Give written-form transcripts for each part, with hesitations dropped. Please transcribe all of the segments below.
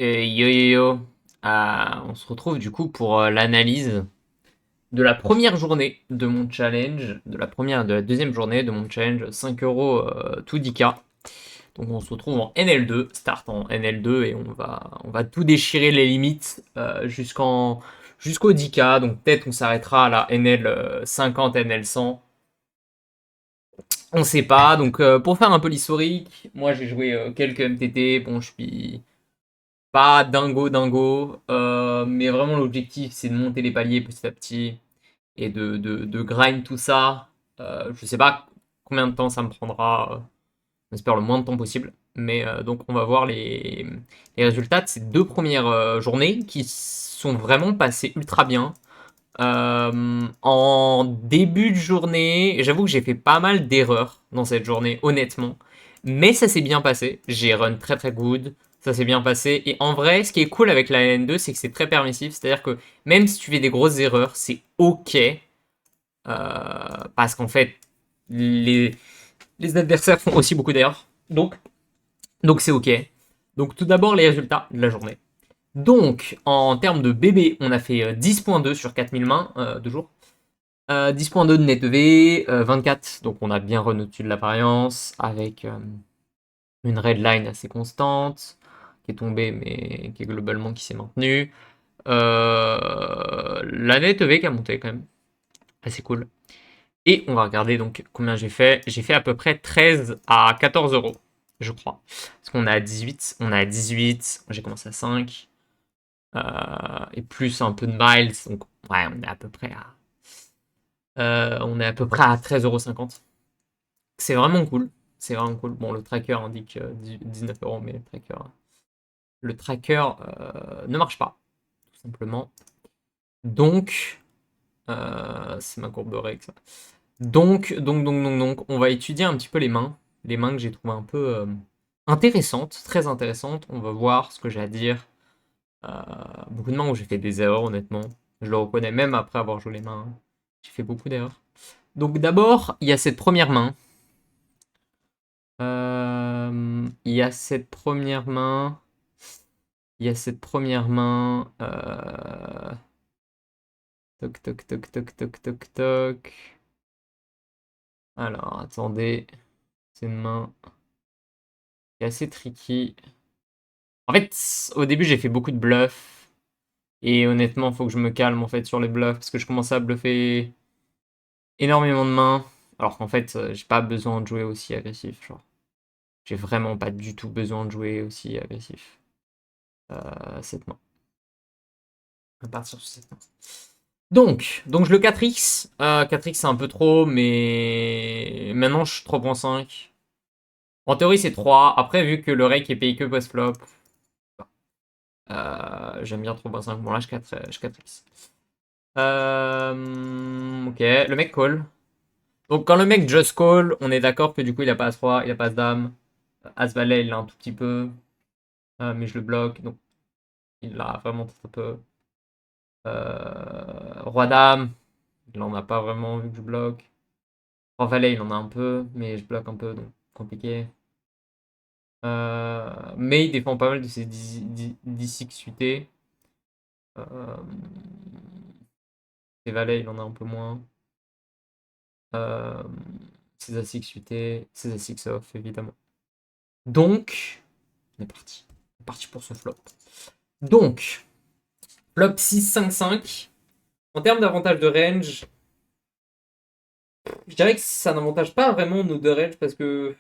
Et yo yo yo, on se retrouve du coup pour l'analyse de la première journée de mon challenge, de la deuxième journée de mon challenge 5 euros tout 10K. Donc on se retrouve en NL2, start en NL2 et on va tout déchirer les limites jusqu'au 10K. Donc peut-être on s'arrêtera à la NL 50, NL 100. On sait pas. Donc pour faire un peu l'historique, moi j'ai joué quelques MTT. Bon, je suis pas dingo dingo, mais vraiment l'objectif c'est de monter les paliers petit à petit et de grind tout ça. Je sais pas combien de temps ça me prendra, j'espère le moins de temps possible. Mais donc on va voir les résultats de ces deux premières journées qui sont vraiment passées ultra bien. En début de journée, j'avoue que j'ai fait pas mal d'erreurs dans cette journée, honnêtement. Mais ça s'est bien passé. J'ai run très très good. Ça s'est bien passé. Et en vrai, ce qui est cool avec la LN2, c'est que c'est très permissif. C'est-à-dire que même si tu fais des grosses erreurs, c'est ok. Parce qu'en fait, les, les adversaires font aussi beaucoup d'erreurs. Donc c'est ok. Donc tout d'abord, les résultats de la journée. Donc, en termes de BB, on a fait 10.2 sur 4000 mains de jour. 10.2 de net EV, 24, donc on a bien run au-dessus de l'apparence, avec une redline assez constante, qui est tombée, mais qui est globalement qui s'est maintenue. La net EV qui a monté quand même, assez cool. Et on va regarder donc combien j'ai fait. J'ai fait à peu près 13 à 14 euros, je crois. Parce qu'on a à 18, on a à 18, j'ai commencé à 5, et plus un peu de miles, donc ouais, on est à peu près à 13,50 €. C'est vraiment cool. C'est vraiment cool. Bon, le tracker indique 19 euros, mais le tracker ne marche pas, tout simplement. Donc, c'est ma courbe de règle, ça. Donc, on va étudier un petit peu les mains. Les mains que j'ai trouvées un peu intéressantes, très intéressantes. On va voir ce que j'ai à dire. Euh, Beaucoup de mains où j'ai fait des erreurs, honnêtement. Je le reconnais même après avoir joué les mains. J'ai fait beaucoup d'erreurs. Donc, d'abord, il y a cette première main. Il y a cette première main. Il y a cette première main. Toc, toc, toc, toc, toc, toc, toc. Alors, attendez. C'est une main qui est assez tricky. En fait, au début, j'ai fait beaucoup de bluffs. Et honnêtement, faut que je me calme en fait sur les bluffs parce que je commençais à bluffer énormément de mains. Alors qu'en fait, j'ai pas besoin de jouer aussi agressif. Genre, j'ai vraiment pas du tout besoin de jouer aussi agressif. Cette main. On va partir sur cette main. Donc je le 4x. 4x c'est un peu trop, mais maintenant je suis 3.5. En théorie c'est 3. Après, vu que le rake est payé que post-flop, j'aime bien 3.5. Bon là je 4x. Ok, le mec call. Donc quand le mec just call, on est d'accord que du coup il a pas As-3, il a pas As-Dame. As-Valet il l'a un tout petit peu. Mais je le bloque, donc il l'a vraiment très peu. Roi-Dame, il en a pas vraiment vu que je bloque. En valet, il en a un peu, mais je bloque un peu, donc compliqué. Mais il défend pas mal de ses D6 UT. Euh, ses valets, il en a un peu moins. Euh, ses A6 UT, ses A6 off, évidemment. Donc, on est parti. On est parti pour ce flop. Donc, flop 6-5-5. En termes d'avantage de range, je dirais que ça n'avantage pas vraiment nos deux range parce que,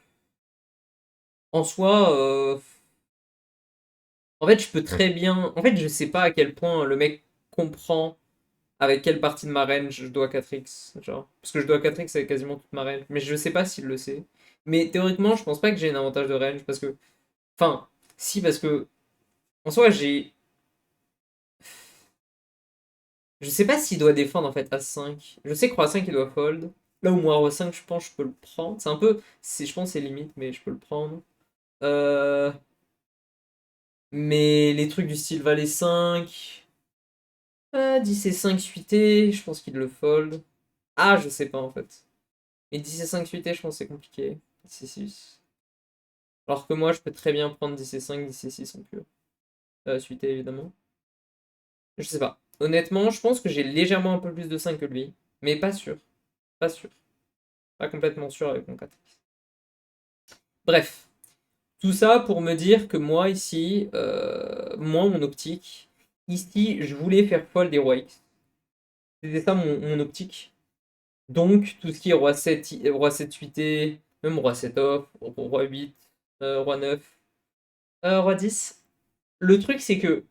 en soi, en fait, je peux très bien. En fait, je sais pas à quel point le mec comprend avec quelle partie de ma range je dois 4x. Genre. Parce que je dois 4x avec quasiment toute ma range. Mais je sais pas s'il le sait. Mais théoriquement, je pense pas que j'ai un avantage de range parce que. Enfin, si, parce que. En soi, j'ai. Je sais pas s'il doit défendre en fait As-5. Je sais que Roi 5 il doit fold. Là où moi Roi 5 je pense que je peux le prendre. C'est un peu. Je pense que c'est limite, mais je peux le prendre. Euh... Mais les trucs du style Valet 5. 10 et 5 suité, je pense qu'il le fold. Ah, je sais pas en fait. Mais 10 et 5 suité, je pense que c'est compliqué. 10 et 6. Alors que moi, je peux très bien prendre 10 et 5, 10 et 6 en pur. Suité, évidemment. Je sais pas. Honnêtement, je pense que j'ai légèrement un peu plus de 5 que lui. Mais pas sûr. Pas sûr. Pas complètement sûr avec mon 4x. Bref. Tout ça pour me dire que moi, ici, moi, mon optique, ici, je voulais faire fold des rois X. C'était ça mon optique. Donc, tout ce qui est roi 7, roi 7 suité, même roi 7 off, roi 8, roi 9, roi 10. Le truc, c'est que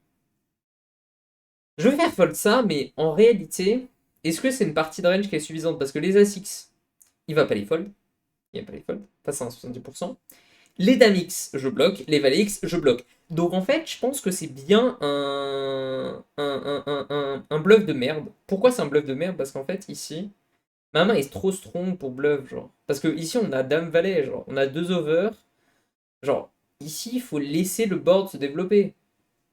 je vais faire fold ça, mais en réalité, est-ce que c'est une partie de range qui est suffisante? Parce que les As-X, il va pas les fold. Il va pas les fold. Passe à un 70%. Les dames X, je bloque. Les valets X, je bloque. Donc en fait, je pense que c'est bien un bluff de merde. Pourquoi c'est un bluff de merde? Parce qu'en fait, ici, ma main est trop strong pour bluff, genre. Parce que ici, on a dame valet, genre. On a deux over. Genre, ici, il faut laisser le board se développer.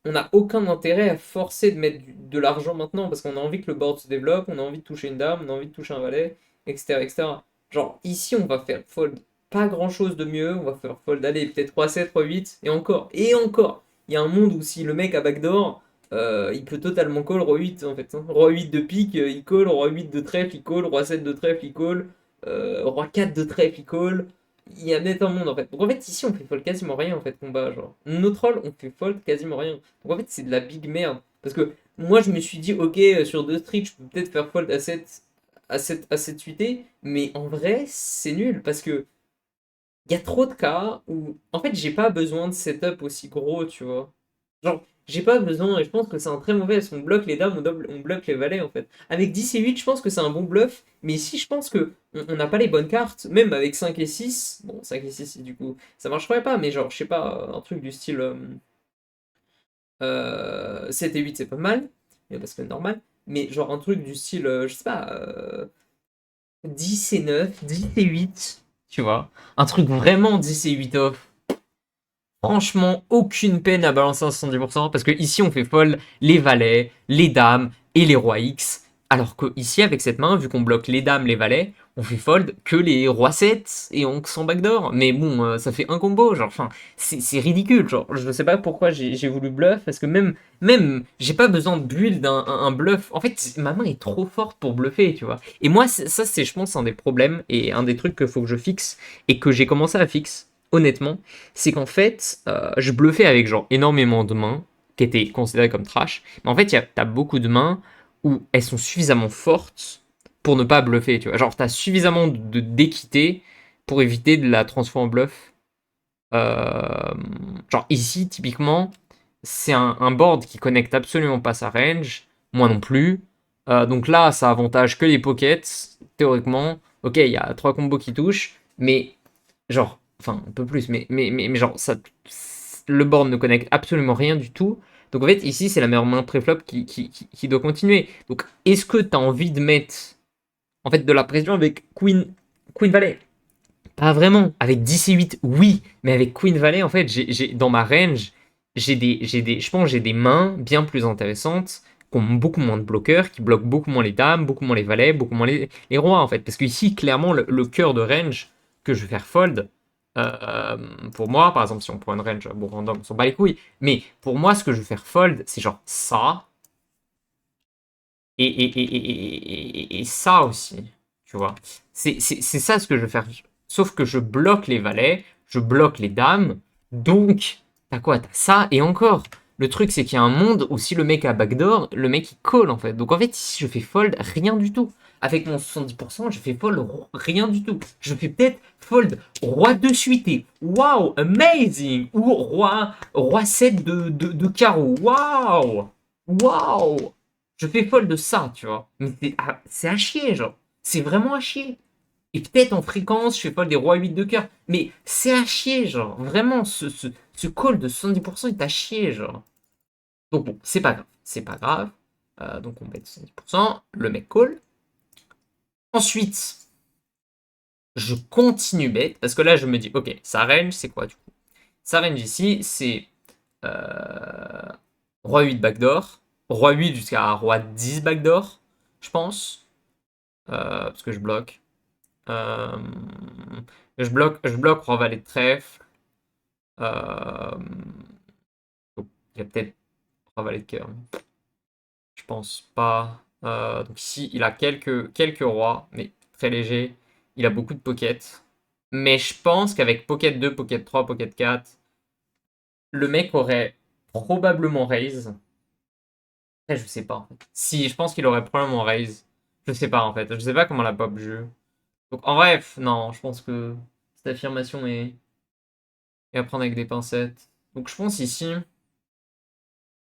On n'a aucun intérêt à forcer de mettre de l'argent maintenant parce qu'on a envie que le board se développe, on a envie de toucher une dame, on a envie de toucher un valet, etc. etc. Genre, ici, on va faire fold pas grand chose de mieux, on va faire fold, allez, peut-être roi 7, roi 8, et encore, et encore. Il y a un monde où si le mec a backdoor, il peut totalement call roi 8 en fait, hein. Roi 8 de pique, il call, roi 8 de trèfle, il call, roi 7 de trèfle, il call, roi 4 de trèfle, il call. Il y a net un monde en fait. Donc en fait, ici, on fait fold quasiment rien en fait, combat. Genre, notre rôle, on fait fold quasiment rien. Donc en fait, c'est de la big merde. Parce que moi, je me suis dit, ok, sur deux streets, je peux peut-être faire fold à cette suité, mais en vrai, c'est nul. Parce que il y a trop de cas où, en fait, j'ai pas besoin de setup aussi gros, tu vois. Genre, j'ai pas besoin, et je pense que c'est un très mauvais, parce qu'on bloque les dames, on bloque les valets, en fait. Avec 10 et 8, je pense que c'est un bon bluff, mais ici, je pense que on n'a pas les bonnes cartes, même avec 5 et 6, bon, 5 et 6, du coup, ça marcherait pas, mais genre, je sais pas, un truc du style 7 et 8, c'est pas mal, mais parce que c'est normal, mais genre un truc du style, je sais pas, 10 et 9, 10 et 8, tu vois, un truc vraiment 10 et 8 off. Franchement, aucune peine à balancer un 70% parce que ici on fait fold les valets, les dames et les rois X. Alors que ici avec cette main, vu qu'on bloque les dames, les valets, on fait fold que les rois 7 et on s'en backdoor. Mais bon, ça fait un combo, genre, enfin, c'est ridicule, genre, je sais pas pourquoi j'ai voulu bluff parce que même j'ai pas besoin de build un bluff. En fait, ma main est trop forte pour bluffer, tu vois. Et moi, ça c'est, je pense, un des problèmes et un des trucs qu'il faut que je fixe et que j'ai commencé à fixer, honnêtement, c'est qu'en fait, je bluffais avec genre énormément de mains qui étaient considérées comme trash. Mais en fait, t'as beaucoup de mains où elles sont suffisamment fortes pour ne pas bluffer, tu vois. Genre, t'as suffisamment d'équité pour éviter de la transformer en bluff. Genre, ici, typiquement, c'est un board qui connecte absolument pas sa range, moi non plus. Donc là, ça avantage que les pockets, théoriquement. Ok, il y a 3 combos qui touchent, mais genre, enfin, un peu plus, mais genre, le board ne connecte absolument rien du tout. Donc en fait, ici, c'est la meilleure main préflop qui doit continuer. Donc, est-ce que tu as envie de mettre en fait de la pression avec Queen Valet? Pas vraiment. Avec 10 et 8, oui. Mais avec Queen Valet, en fait, dans ma range, je pense que j'ai des mains bien plus intéressantes, qui ont beaucoup moins de bloqueurs, qui bloquent beaucoup moins les dames, beaucoup moins les valets, beaucoup moins les rois, en fait. Parce que ici, clairement, le cœur de range que je vais faire fold, euh, pour moi, par exemple, si on prend une range, bon, random, on s'en bat les couilles. Mais pour moi, ce que je vais faire fold, c'est genre ça, et ça aussi, tu vois. C'est ça ce que je vais faire. Sauf que je bloque les valets, je bloque les dames, donc t'as quoi? T'as ça, et encore. Le truc, c'est qu'il y a un monde où si le mec a backdoor, le mec il call en fait. Donc en fait, ici je fais fold rien du tout. Avec mon 70%, je fais fold rien du tout. Je fais peut-être fold roi de suité. Waouh, amazing! Ou roi 7 de carreau. Waouh! Waouh! Je fais folle de ça, tu vois. Mais c'est à chier, genre. C'est vraiment à chier. Et peut-être en fréquence, je fais folle des rois 8 de cœur. Mais c'est à chier, genre. Vraiment, ce call de 70% est à chier, genre. Donc bon, c'est pas grave. C'est pas grave. Donc on bet 70%. Le mec call. Ensuite, je continue bet. Parce que là, je me dis, ok, sa range, c'est quoi du coup? Sa range ici, c'est euh, roi 8 backdoor. Roi 8 jusqu'à roi 10 backdoor, je pense. Parce que je bloque. Euh, je bloque roi valet de trèfle. Euh, donc, il y a peut-être 3 valets de cœur. Je pense pas. Donc ici, il a quelques rois, mais très léger. Il a beaucoup de pocket. Mais je pense qu'avec pocket 2, pocket 3, pocket 4, le mec aurait probablement raise. Après, je sais pas en fait. Si, je pense qu'il aurait probablement raise. Je sais pas en fait. Je sais pas comment la pop joue. Donc en bref, non, je pense que cette affirmation est à prendre avec des pincettes. Donc je pense ici,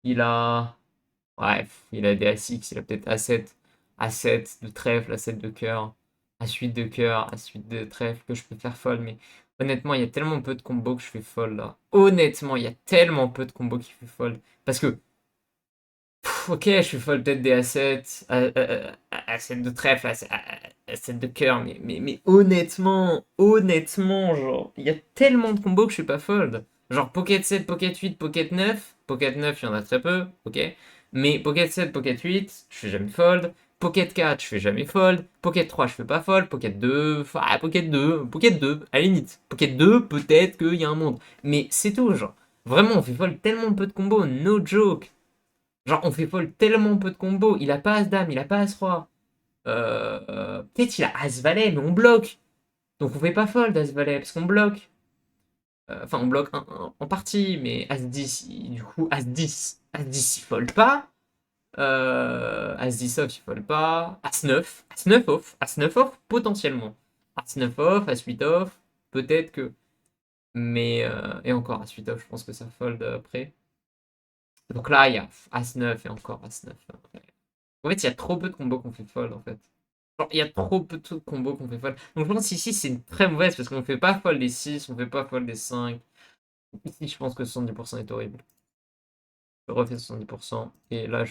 il a. Bref, il a des A6, il a peut-être A7, A7 de trèfle, A7 de cœur, A8 de cœur, A8 de trèfle que je peux faire fold. Mais honnêtement, il y a tellement peu de combos que je fais fold là. Honnêtement, il y a tellement peu de combos qui fait fold. Parce que ok, je suis folle peut-être des A7, A7 de trèfle, A7 de cœur, mais honnêtement, genre, il y a tellement de combos que je suis pas fold. Genre Pocket 7, Pocket 8, Pocket 9, il y en a très peu, ok. Mais Pocket 7, Pocket 8, je fais jamais fold. Pocket 4, je fais jamais fold. Pocket 3, je fais pas fold. Pocket 2, à la limite. Pocket 2, peut-être qu'il y a un monde. Mais c'est tout, genre. Vraiment, on fait fold tellement peu de combos, no joke. Genre, on fait fold tellement peu de combos. Il a pas As-Dame, il a pas As-Roi. Peut-être il a As-Valet, mais on bloque. Donc on fait pas fold As-Valet, parce qu'on bloque. Enfin, on bloque en partie, mais As-10, du coup, As-10, il fold pas. As-10 off, il fold pas. As-9, As-9 off. As-9 off, potentiellement. As-9 off, As-8 off, peut-être que. Mais, et encore, As-8 off, je pense que ça fold après. Donc là, il y a As-9 et encore As-9. En fait, il y a trop peu de combos qu'on fait fold, en fait. Genre, il y a trop peu de combos qu'on fait fold. Donc je pense qu'ici, c'est une très mauvaise, parce qu'on fait pas fold des 6, on fait pas fold des 5. Ici, je pense que 70% est horrible. Je refais 70%, et là,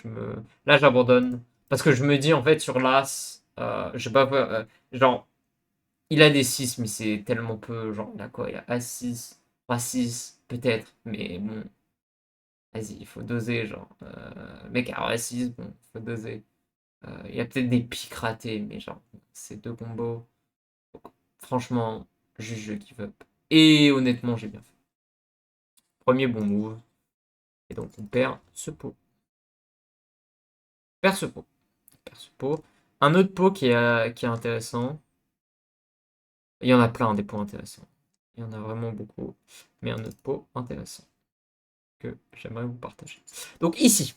là, j'abandonne. Parce que je me dis, en fait, sur l'As, je sais pas, genre, il a des 6, mais c'est tellement peu. Genre, il a quoi? Il a As-6, As-6, peut-être, mais bon, vas-y, il faut doser, genre. Mec, alors As-6, bon, il faut doser. Il y a peut-être des pics ratés, mais genre, ces deux combos. Franchement, juste je give up. Et honnêtement, j'ai bien fait. Premier bon move. Et donc, on perd ce pot. On perd ce pot. On perd ce pot. Un autre pot qui est intéressant. Il y en a plein des pots intéressants. Il y en a vraiment beaucoup. Mais un autre pot intéressant que j'aimerais vous partager. Donc ici.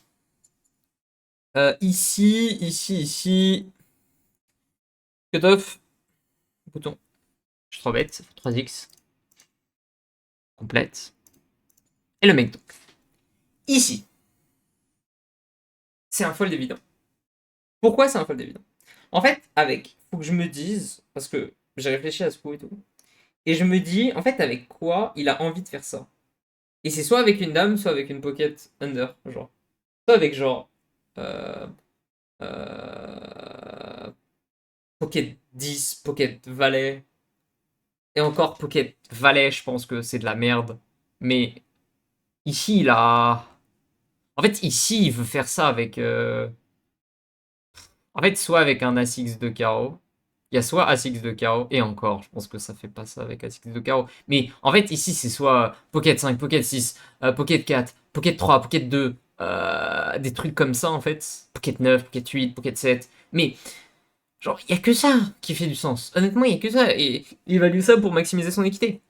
Ici. Cutoff. Bouton. Je suis trop bête. 3x. Complète. Et le mec donc. Ici. C'est un fold évident. Pourquoi c'est un fold évident? En fait, faut que je me dise, parce que j'ai réfléchi à ce coup et tout, et je me dis, en fait, avec quoi il a envie de faire ça? Et c'est soit avec une dame, soit avec une pocket under, genre. Soit avec genre, euh, euh, pocket 10, pocket valet, et encore pocket valet, je pense que c'est de la merde. Mais ici, il a... En fait, ici, il veut faire ça avec... En fait, soit avec un As-X de carreau. Il y a soit As-X de carreau, et encore, je pense que ça fait pas ça avec As-X de carreau. Mais en fait, ici, c'est soit Pocket 5, Pocket 6, Pocket 4, Pocket 3, Pocket 2, des trucs comme ça, en fait. Pocket 9, Pocket 8, Pocket 7. Mais, genre, il y a que ça qui fait du sens. Honnêtement, il y a que ça. Et il évalue ça pour maximiser son équité.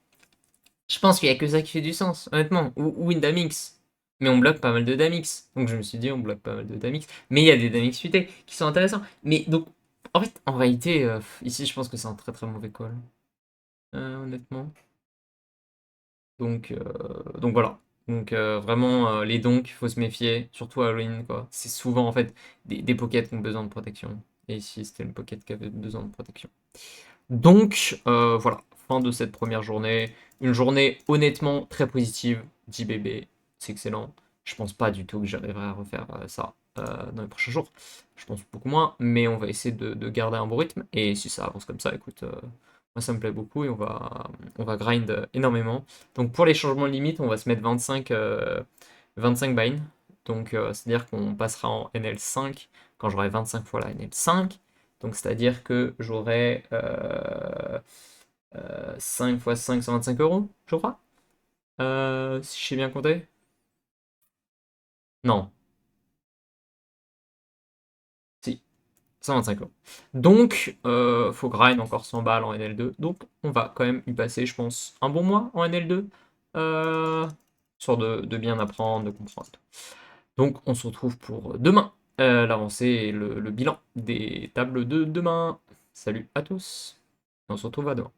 Je pense qu'il y a que ça qui fait du sens, honnêtement. Ou une Damix. Mais on bloque pas mal de Damix. Donc je me suis dit, on bloque pas mal de Damix. Mais il y a des Damix futés qui sont intéressants. Mais donc, en fait, en réalité, ici, je pense que c'est un très très mauvais call. Honnêtement. Donc voilà. Donc vraiment, les donks, il faut se méfier. Surtout à Halloween, quoi. C'est souvent, en fait, des pockets qui ont besoin de protection. Et ici, c'était une pocket qui avait besoin de protection. Donc voilà, fin de cette première journée. Une journée honnêtement très positive. 10 bébés, c'est excellent. Je pense pas du tout que j'arriverai à refaire ça dans les prochains jours. Je pense beaucoup moins, mais on va essayer de garder un bon rythme. Et si ça avance comme ça, écoute, moi ça me plaît beaucoup et on va grind énormément. Donc pour les changements limites, on va se mettre 25 buy-in. Donc c'est-à-dire qu'on passera en NL5 quand j'aurai 25 fois la NL5. Donc c'est-à-dire que j'aurai 5 fois 5, 125 euros, je crois. Si je sais bien compter. Non, 125 euros. Donc, faut grind encore 100 balles en NL2. Donc, on va quand même y passer, je pense, un bon mois en NL2. Sur de bien apprendre, de comprendre. Donc, on se retrouve pour demain. L'avancée et le bilan des tables de demain. Salut à tous. On se retrouve à demain.